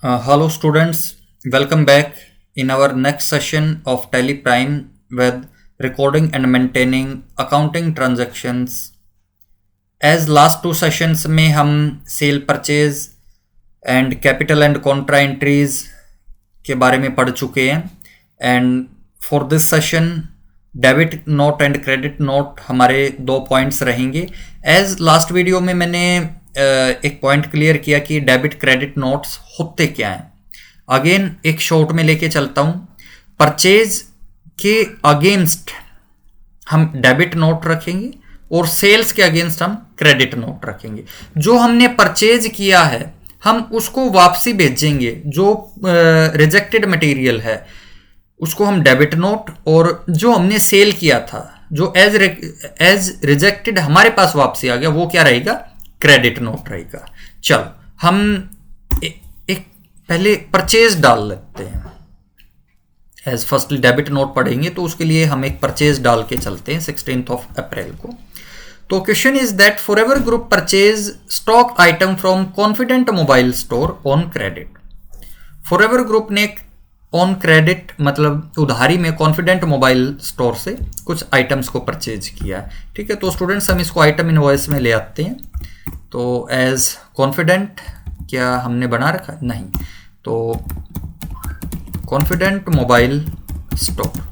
Hello students, welcome back in our next session of Tally Prime with recording and maintaining accounting transactions. As last two sessions में हम cell purchase and capital and Contra entries के बारे में पढ़ चुके हैं and for this session debit note and credit note हमारे दो पॉइंट्स रहेंगे. एज लास्ट वीडियो में मैंने एक पॉइंट क्लियर किया कि डेबिट क्रेडिट नोट्स होते क्या हैं. अगेन एक शॉर्ट में लेके चलता हूं. परचेज के अगेंस्ट हम डेबिट नोट रखेंगे और सेल्स के अगेंस्ट हम क्रेडिट नोट रखेंगे. जो हमने परचेज किया है हम उसको वापसी भेजेंगे. जो रिजेक्टेड मटेरियल है उसको हम डेबिट नोट, और जो हमने सेल किया था जो एज रिजेक्टेड हमारे पास वापसी आ गया वो क्या रहेगा, क्रेडिट नोट रहेगा. चलो हम एक पहले परचेज डाल लेते हैं. एज फर्स्टली डेबिट नोट पढ़ेंगे तो उसके लिए हम एक परचेज डाल के चलते हैं 16 अप्रैल को. तो question is that forever group purchase stock item from confident mobile store on credit. Forever group ने ऑन क्रेडिट मतलब उधारी में कॉन्फिडेंट मोबाइल स्टोर से कुछ आइटम्स को परचेज किया. ठीक है, तो स्टूडेंट्स हम इसको आइटम इनवॉइस में ले आते हैं. तो एज कॉन्फिडेंट क्या हमने बना रखा है? नहीं. तो कॉन्फिडेंट मोबाइल स्टोर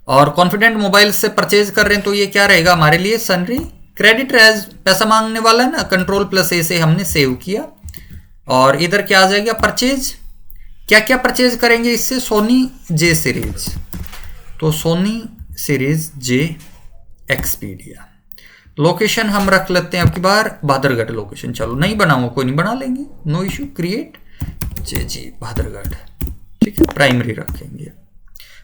और कॉन्फिडेंट मोबाइल से परचेज कर रहे हैं तो ये क्या रहेगा हमारे लिए, सनरी क्रेडिट. एज पैसा मांगने वाला है ना, कंट्रोल प्लस ए से हमने सेव किया. और इधर क्या आ जाएगा, परचेज. क्या क्या परचेज करेंगे इससे, सोनी जे सीरीज. तो सोनी सीरीज जे एक्सपीडिया. लोकेशन हम रख लेते हैं अब की बार बहादुरगढ़ लोकेशन. चलो नहीं बनाऊंगा, कोई नहीं, बना लेंगे, नो इशू. क्रिएट जे जी बहादुरगढ़. ठीक है, प्राइमरी रखेंगे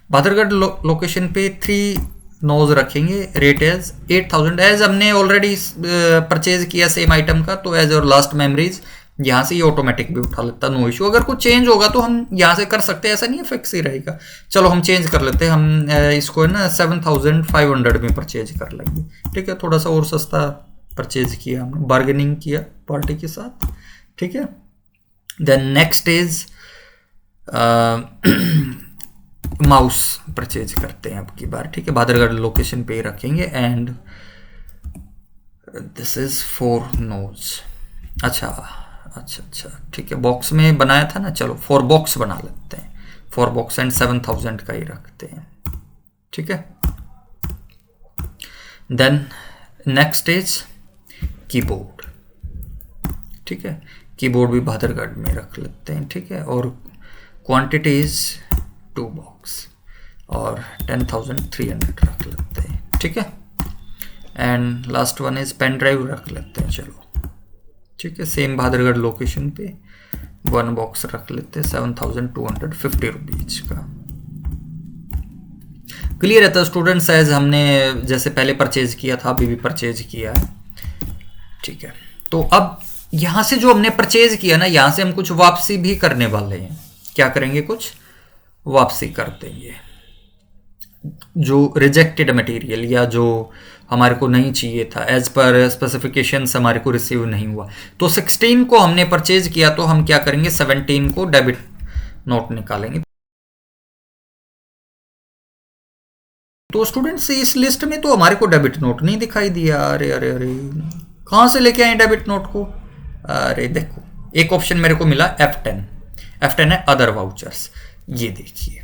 बहादुरगढ़ लोकेशन पे 3 नोज रखेंगे. Rate as 8000. एज हमने ऑलरेडी परचेज किया सेम आइटम का, तो एज और लास्ट मेमोरीज यहाँ से ये ऑटोमेटिक भी उठा लेता, नो इशू. अगर कुछ चेंज होगा तो हम यहाँ से कर सकते हैं, ऐसा नहीं है फिक्स ही रहेगा. चलो हम चेंज कर लेते हैं. हम इसको है ना 7500 में परचेज कर लेंगे. ठीक है, थोड़ा सा और सस्ता परचेज किया हमने, बार्गेनिंग किया पार्टी के साथ. ठीक है, then next is mouse purchase करते हैं अब की बार. ठीक है, बहादुरगढ़ लोकेशन पे रखेंगे एंड दिस इज 4 नोज. अच्छा, ठीक है, बॉक्स में बनाया था ना. चलो 4 बॉक्स बना लेते हैं. 4 बॉक्स एंड 7000 का ही रखते हैं. ठीक है, देन नेक्स्ट इज कीबोर्ड. ठीक है, कीबोर्ड भी बहादुरगढ़ में रख लेते हैं. ठीक है, और क्वांटिटी इज 2 बॉक्स और 10300 रख लेते हैं. ठीक है, and last one is pen drive रख लेते हैं. चलो ठीक है, सेम बहादुरगढ़ लोकेशन पे 1 बॉक्स रख लेते हैं 7250 रुपीज का. क्लियर है तो स्टूडेंट्स, एज हमने जैसे पहले परचेज किया था अभी भी परचेज किया है. ठीक है, तो अब यहां से जो हमने परचेज किया ना, यहां से हम कुछ वापसी भी करने वाले हैं. क्या करेंगे, कुछ वापसी कर देंगे. जो रिजेक्टेड मटेरियल या जो हमारे को नहीं चाहिए था, एज पर स्पेसिफिकेशंस हमारे को रिसीव नहीं हुआ. तो 16 को हमने परचेज किया तो हम क्या करेंगे, 17 को डेबिट नोट निकालेंगे. तो स्टूडेंट्स इस लिस्ट में तो हमारे को डेबिट नोट नहीं दिखाई दिया. अरे अरे अरे, कहां से लेके आए डेबिट नोट को? अरे देखो, एक ऑप्शन मेरे को मिला F10. F10 है अदर वाउचर्स. ये देखिए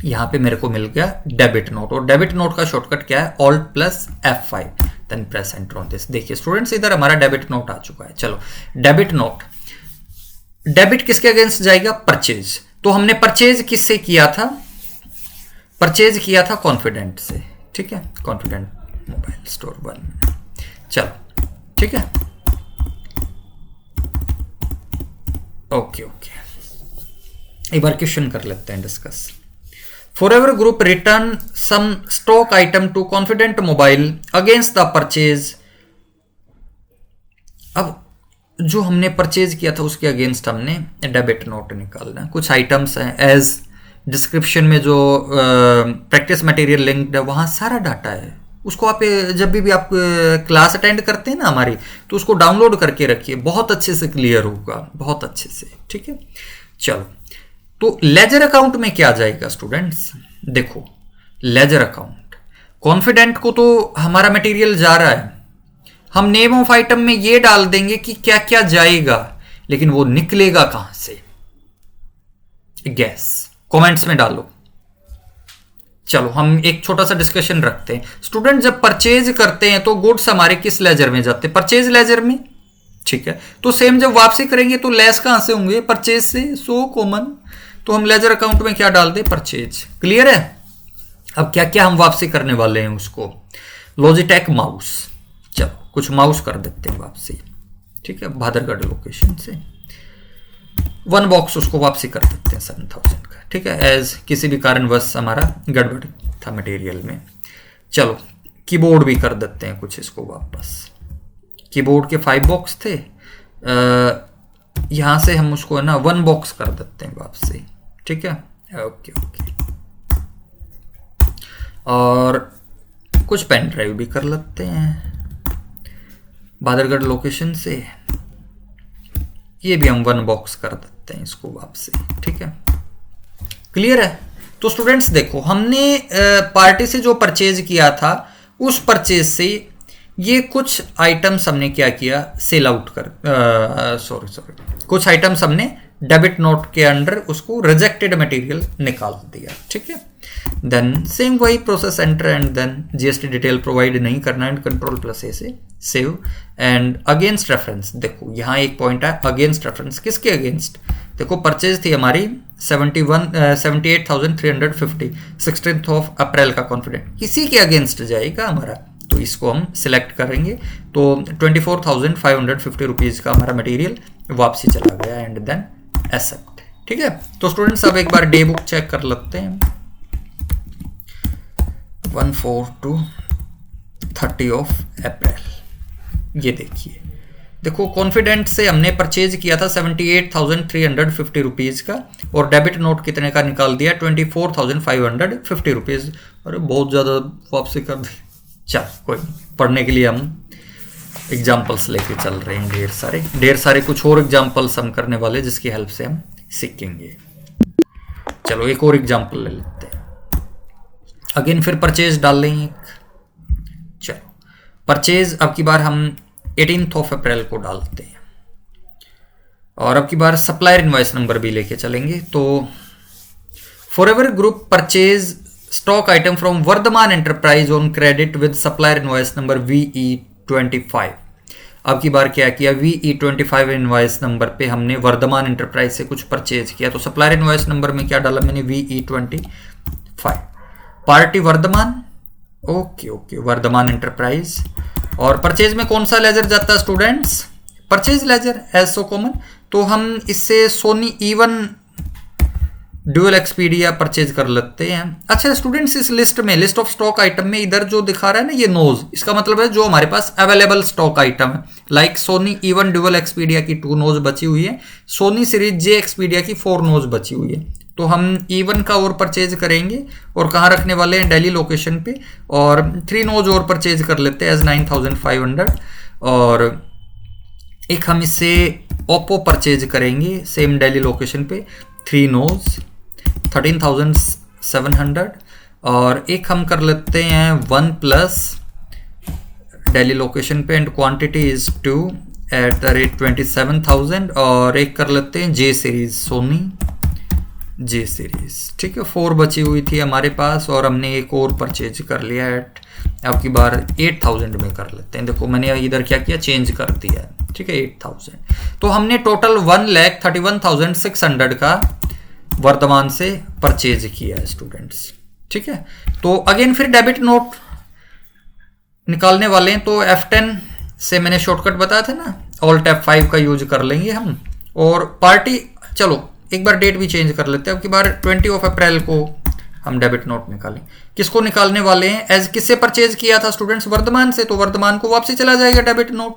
यहां पे मेरे को मिल गया डेबिट नोट, और डेबिट नोट का शॉर्टकट क्या है, Alt plus F5 then press enter on this. देखिए स्टूडेंट्स, इधर हमारा डेबिट नोट आ चुका है. चलो डेबिट नोट, डेबिट किसके अगेंस्ट जाएगा, परचेज. तो हमने परचेज किससे किया था, परचेज किया था कॉन्फिडेंट से. ठीक है, कॉन्फिडेंट मोबाइल स्टोर 1. चलो ठीक है, ओके, एक बार क्वेश्चन कर लेते हैं discuss. Forever group return some stock item to confident mobile against the purchase. अब जो हमने परचेज किया था उसके अगेंस्ट हमने डेबिट नोट निकालना है. कुछ आइटम्स हैं, एज डिस्क्रिप्शन में जो प्रैक्टिस मटेरियल लिंक्ड है वहां सारा डाटा है, उसको आप जब भी आप क्लास अटेंड करते हैं ना हमारी, तो उसको डाउनलोड करके रखिए, बहुत अच्छे से क्लियर होगा, बहुत अच्छे से। ठीक है, चलो तो लेजर अकाउंट में क्या जाएगा स्टूडेंट्स? देखो लेजर अकाउंट, कॉन्फिडेंट को तो हमारा मटेरियल जा रहा है, हम नेम ऑफ आइटम में ये डाल देंगे कि क्या क्या जाएगा, लेकिन वो निकलेगा कहां से? गैस कमेंट्स में डालो। चलो हम एक छोटा सा डिस्कशन रखते हैं। स्टूडेंट जब परचेज करते हैं तो गुड्स हमारे किस लेजर में जाते हैं? परचेज लेजर में। ठीक है, तो सेम जब वापसी करेंगे तो लेस कहां से होंगे? परचेज से। सो कॉमन, तो हम लेजर अकाउंट में क्या डाल दे? परचेज। क्लियर है? अब क्या क्या हम वापसी करने वाले हैं उसको? लॉजिटेक माउस, चलो कुछ माउस कर देते हैं वापसी। ठीक है, भादरगढ़ लोकेशन से 1 बॉक्स उसको वापसी कर देते हैं 7000 का। ठीक है, एज किसी भी कारणवश हमारा गड़बड़ था मटेरियल में। चलो कीबोर्ड भी कर देते हैं कुछ इसको वापस। कीबोर्ड के 5 बॉक्स थे, यहां से हम उसको है ना 1 बॉक्स कर देते हैं वापसी। ठीक है, ओके ओके। और कुछ पेन ड्राइव भी कर लेते हैं भादरगढ़ लोकेशन से, ये भी हम 1 बॉक्स कर देते हैं इसको वापसी। ठीक है, क्लियर है? तो स्टूडेंट्स देखो, हमने पार्टी से जो परचेज किया था उस परचेज से ये कुछ आइटम्स हमने क्या किया? सेल आउट कर कुछ आइटम्स हमने डेबिट नोट के अंडर उसको रिजेक्टेड मटेरियल निकाल दिया। ठीक है, देन सेम वही process enter and then GST detail provide नहीं करना एंड कंट्रोल प्लस ए से सेव एंड अगेंस्ट रेफरेंस। देखो यहाँ एक पॉइंट है, अगेंस्ट रेफरेंस। किसके अगेंस्ट? देखो परचेज थी हमारी 78,350 16th ऑफ अप्रैल का कॉन्फिडेंट, इसी के अगेंस्ट जाएगा हमारा, तो इसको हम सिलेक्ट करेंगे। तो 24,550 रुपीज का हमारा मटेरियल वापसी चला गया एंड देन एक्सेप्ट। ठीक है, तो स्टूडेंट्स अब एक बार डे बुक चेक कर लेते हैं। 14 to 30 ऑफ अप्रैल, ये देखिए, देखो कॉन्फिडेंट से हमने परचेज किया था 78,350 रुपीज का और डेबिट नोट कितने का निकाल दिया? 24,550 रुपीज। अरे बहुत ज्यादा वापसी कर दी। चल कोई पढ़ने के लिए हम एग्जाम्पल्स लेके चल रहे हैं, ढेर सारे कुछ और एग्जाम्पल्स हम करने वाले जिसकी हेल्प से हम सीखेंगे। चलो एक और एग्जाम्पल ले लेते हैं, अगेन फिर परचेज डाल लेंगे। चलो परचेज अब की बार हम 18th ऑफ अप्रैल को डालते हैं और अब की बार सप्लायर इनवॉइस नंबर भी लेके चलेंगे। तो forever group purchase stock item from Vardhman enterprise on credit with supplier invoice number VE25। अब की बार क्या किया? VE25 इनवॉइस नंबर पे हमने वर्धमान एंटरप्राइज से कुछ परचेज किया, तो सप्लायर इनवॉइस नंबर में क्या डाला मैंने? VE25। Party Vardhman, okay okay, Vardhman enterprise. और परचेज में कौन सा लेजर जाता है students? Purchase ledger as so common. तो हम इससे Soni E1 dual Expedia purchase कर लेते हैं। अच्छा स्टूडेंट्स, इस लिस्ट में, लिस्ट ऑफ स्टॉक आइटम में इधर जो दिखा रहा है ना ये नोज, इसका मतलब है जो हमारे पास अवेलेबल स्टॉक आइटम है। Like Sony E1 dual Expedia की 2 नोज बची हुई है, सोनी सीरीज J एक्सपीडिया की 4 नोज बची हुई है। तो हम E1 का और परचेज करेंगे और कहाँ रखने वाले हैं? दिल्ली लोकेशन पे। और 3 नोज और परचेज कर लेते हैं एज 9,500। और एक हम इससे ओप्पो परचेज करेंगे सेम दिल्ली लोकेशन पे, 3 नोज 13,700। और एक हम कर लेते हैं OnePlus दिल्ली लोकेशन पे एंड क्वांटिटी इज 2 @ 27,000। और एक कर लेते हैं J series, Sony J series. ठीक है, 4 बची हुई थी हमारे पास और हमने एक और परचेज कर लिया एट, अब की बार 8,000 में कर लेते हैं। देखो मैंने इधर क्या किया? चेंज कर दिया है। ठीक है, 8,000। तो हमने टोटल 1,31,600 का वर्तमान से परचेज किया है स्टूडेंट्स। ठीक है, तो अगेन फिर डेबिट नोट निकालने वाले हैं। तो F10 से मैंने शॉर्टकट बताया था ना, Alt F5 का यूज कर लेंगे हम। और पार्टी, चलो एक बार डेट भी चेंज कर लेते हैं। अब की बार 20 ऑफ अप्रैल को हम डेबिट नोट निकालें। किसको निकालने वाले हैं? एज किससे परचेज किया था स्टूडेंट्स? वर्धमान से, तो वर्धमान को वापसी चला जाएगा डेबिट नोट।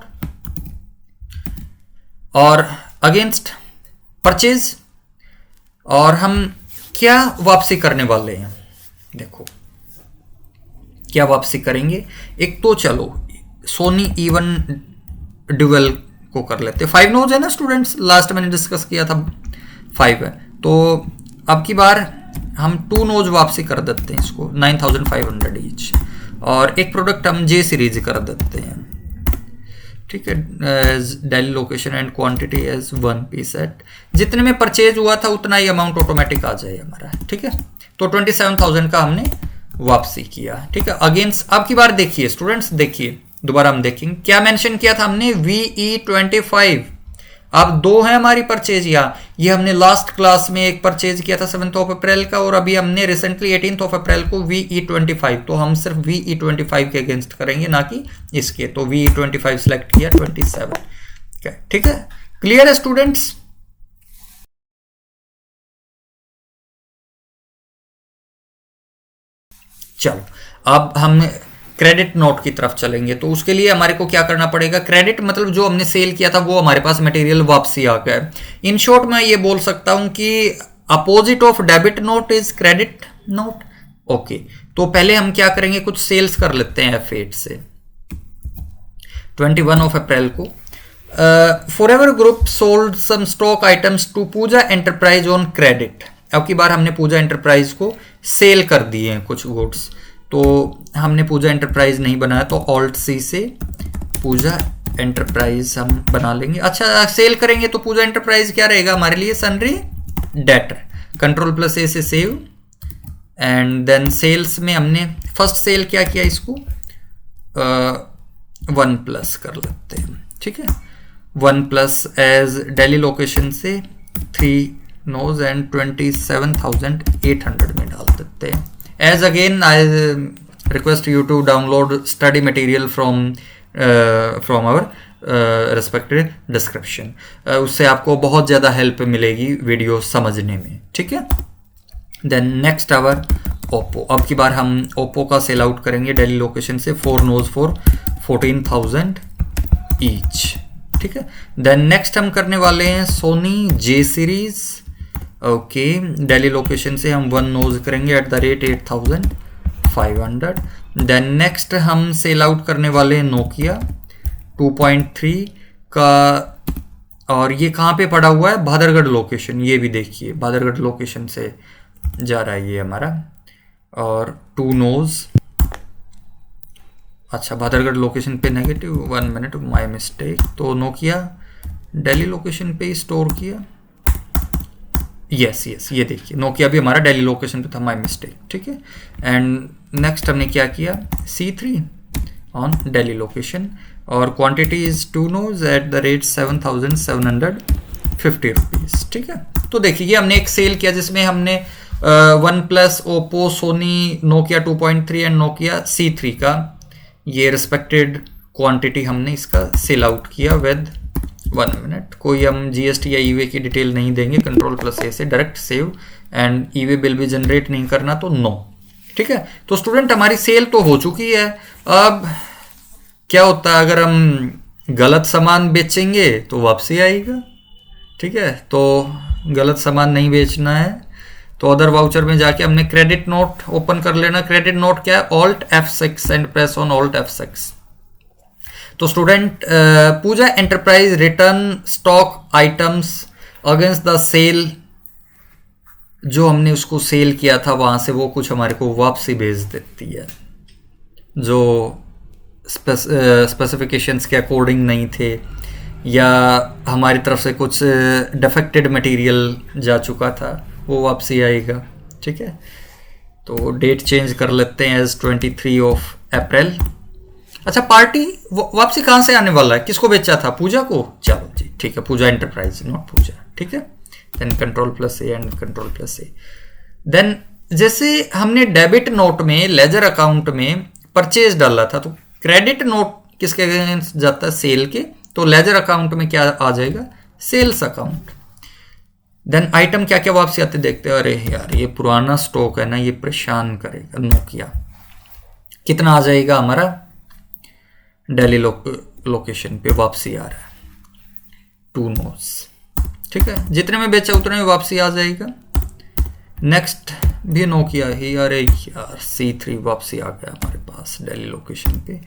और अगेंस्ट परचेज, और हम क्या वापसी करने वाले हैं? देखो क्या वापसी करेंगे। एक तो चलो सोनी E1 ड्यूअल को कर लेते हैं। 5 नोज है ना स्टूडेंट्स, लास्ट मैंने डिस्कस किया था 5 है, तो अब की बार हम 2 नोज वापसी कर देते हैं इसको 9500 ईच, और एक प्रोडक्ट हम जे सीरीज कर देते हैं, ठीक है। Delhi location and quantity as 1 piece set, जितने में परचेज हुआ था उतना ही अमाउंट ऑटोमेटिक आ जाए हमारा, ठीक है। तो 27,000 का हमने वापसी किया, ठीक है। अगेंस्ट अब की बार देखिए स्टूडेंट्स, देखिए दोबारा हम देखेंगे क्या मेंशन किया था हमने, VE25। अब 2 है हमारी परचेज, ये हमने लास्ट क्लास में एक परचेज किया था 7 अप्रैल का, और अभी हमने रिसेंटली 18 अप्रैल को VE25, तो हम सिर्फ VE25 के अगेंस्ट करेंगे ना कि इसके, तो VE25 सिलेक्ट किया 27, ठीक है। क्लियर है स्टूडेंट्स। चलो अब हम क्रेडिट नोट की तरफ चलेंगे, तो उसके लिए हमारे को क्या करना पड़ेगा। क्रेडिट मतलब जो हमने सेल किया था वो हमारे पास मटेरियल वापसी आ गया है। इन शॉर्ट मैं ये बोल सकता हूं कि opposite of debit note is credit note. Okay, तो पहले हम क्या करेंगे, कुछ सेल्स कर लेते हैं F8 से। 21 अप्रैल को forever group sold some stock items to Pooja enterprise on credit. अब की बार हमने पूजा एंटरप्राइज को सेल कर दिए हैं कुछ गुड्स, तो हमने पूजा एंटरप्राइज नहीं बनाया, तो ऑल्ट सी से पूजा एंटरप्राइज हम बना लेंगे। अच्छा, सेल करेंगे तो पूजा एंटरप्राइज क्या रहेगा हमारे लिए, सनरी डेटर। Ctrl+A से सेव, एंड देन सेल्स में हमने फर्स्ट सेल क्या किया, इसको 1+ कर लेते हैं, ठीक है। 1+ एज डेली लोकेशन से 3 नोज एंड 27,800 में डाल देते हैं। As again, I request you to download study material from our respective description. उससे आपको बहुत ज़्यादा हेल्प मिलेगी वीडियो समझने में, ठीक है। Then next our Oppo। अब की बार हम Oppo का सेल आउट करेंगे डेली लोकेशन से 4 नोज फॉर 14,000 ईच, ठीक है। देन नेक्स्ट हम करने वाले हैं Sony J series. Okay, Delhi location से हम 1 नोज करेंगे @8,500। देन नेक्स्ट हम सेल आउट करने वाले हैं नोकिया 2.3 का, और ये कहाँ पे पड़ा हुआ है, भादरगढ़ लोकेशन। ये भी देखिए भादरगढ़ लोकेशन से जा रहा है ये हमारा, और 2 नोज। अच्छा, भादरगढ़ लोकेशन पे नेगेटिव, 1 मिनट, माय मिस्टेक। तो नोकिया डेली लोकेशन पे ही स्टोर किया, यस, ये देखिए नोकिया भी हमारा डेली लोकेशन पे था, माय मिस्टेक, ठीक है। एंड नेक्स्ट हमने क्या किया, C3 ऑन डेली लोकेशन, और क्वांटिटी इज 2 नोज @7,750 रुपीज, ठीक है। तो देखिए ये हमने एक सेल किया जिसमें हमने OnePlus, Oppo, Sony, Nokia 2.3 and Nokia C3 का ये रिस्पेक्टेड क्वांटिटी हमने इसका सेल आउट किया विद 1 मिनट। कोई हम GST या ई-वे की डिटेल नहीं देंगे, Ctrl+A से direct save, and e-way bill भी जनरेट नहीं करना, तो नो, ठीक है। तो स्टूडेंट हमारी सेल तो हो चुकी है। अब क्या होता है, अगर हम गलत सामान बेचेंगे तो वापसी आएगा, ठीक है। तो गलत सामान नहीं बेचना है, तो अदर वाउचर में जाके हमने क्रेडिट नोट ओपन कर लेना। क्रेडिट नोट क्या है, Alt F6 and press on Alt F6। तो student Pooja enterprise return stock items against the sale, जो हमने उसको सेल किया था वहां से वो कुछ हमारे को वापसी भेज देती है, जो स्पेसिफिकेशंस के अकॉर्डिंग नहीं थे, या हमारी तरफ से कुछ डिफेक्टेड मटेरियल जा चुका था, वो वापसी आएगा, ठीक है। तो डेट चेंज कर लेते हैं एज 23 अप्रैल। अच्छा, पार्टी वापसी कहाँ से आने वाला है, किसको बेचा था, पूजा को। चलो जी, ठीक है, पूजा एंटरप्राइज, नॉट पूजा, ठीक है। Then Ctrl+A and Ctrl+A। Then जैसे हमने डेबिट नोट में, लेजर अकाउंट में परचेज डाला था, तो क्रेडिट नोट किसके अगेंस्ट जाता है, सेल के, तो लेजर अकाउंट में क्या आ जाएगा, सेल्स अकाउंट। देन आइटम क्या क्या वापसी आते देखते हैं। अरे यार ये पुराना स्टॉक है ना, ये परेशान करेगा। नोकिया कितना आ जाएगा हमारा, डेली लोकेशन पे वापसी आ रहा है 2 नोज, ठीक है। जितने में बेचा उतने में वापसी आ जाएगा। नेक्स्ट भी नोकिया ही, अरे यार C3 वापसी आ गया हमारे पास डेली लोकेशन पे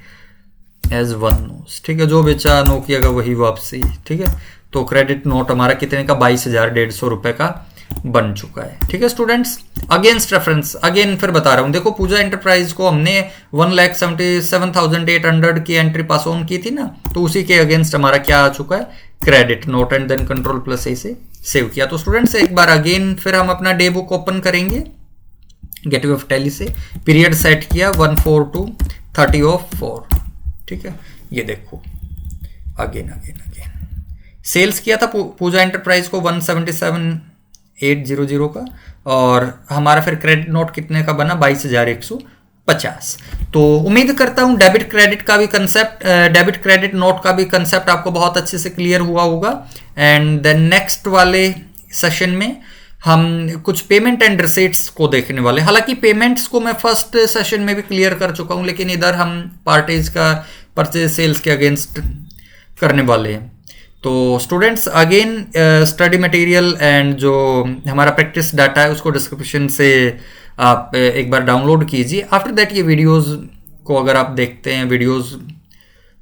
एज वन नोस, ठीक है, जो बेचा नोकिया का वही वापसी, ठीक है। तो क्रेडिट नोट हमारा कितने का, 22,150 रुपए का बन चुका है, ठीक है स्टूडेंट्स। अगेंस्ट रेफरेंस अगेन फिर बता रहा हूं, देखो पूजा एंटरप्राइज को हमने 1,77,800 की एंट्री पास ऑन की थी ना, तो उसी के अगेंस्ट हमारा क्या आ चुका है, credit note, and then control plus A से सेव किया। तो स्टूडेंट्स एक बार अगेन फिर हम अपना डे बुक ओपन करेंगे गेटवे ऑफ टैली से, पीरियड सेट किया 1/4 to 30/4, ठीक है। ये देखो अगेन सेल्स किया था पूजा एंटरप्राइज को 177,800 का, और हमारा फिर क्रेडिट नोट कितने का बना, 22,150। तो उम्मीद करता हूं डेबिट क्रेडिट का भी कंसेप्ट, डेबिट क्रेडिट नोट का भी कंसेप्ट आपको बहुत अच्छे से क्लियर हुआ होगा। एंड देन नेक्स्ट वाले सेशन में हम कुछ पेमेंट एंड रिसीट्स को देखने वाले। हालांकि पेमेंट्स को मैं फर्स्ट सेशन में भी क्लियर कर चुका हूं, लेकिन इधर हम पार्टीज का परचेज सेल्स के अगेंस्ट करने वाले हैं। तो students again study material and जो हमारा प्रैक्टिस डाटा है उसको डिस्क्रिप्शन से आप एक बार डाउनलोड कीजिए। आफ्टर दैट ये वीडियोस को अगर आप देखते हैं, वीडियोस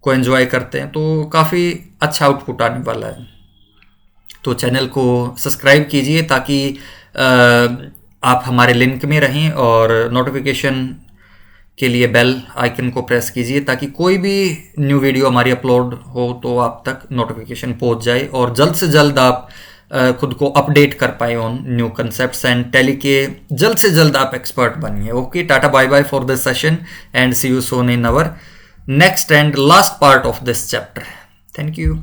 को एंजॉय करते हैं, तो काफ़ी अच्छा आउटपुट आने वाला है। तो चैनल को सब्सक्राइब कीजिए ताकि आप हमारे लिंक में रहें, और नोटिफिकेशन के लिए बेल आइकन को प्रेस कीजिए ताकि कोई भी न्यू वीडियो हमारी अपलोड हो तो आप तक नोटिफिकेशन पहुंच जाए, और जल्द से जल्द आप खुद को अपडेट कर पाए on new concepts and Tally के, जल्द से जल्द आप एक्सपर्ट बनिए। Okay, tata bye bye for this session and see you soon in our next and last part of this chapter. Thank you.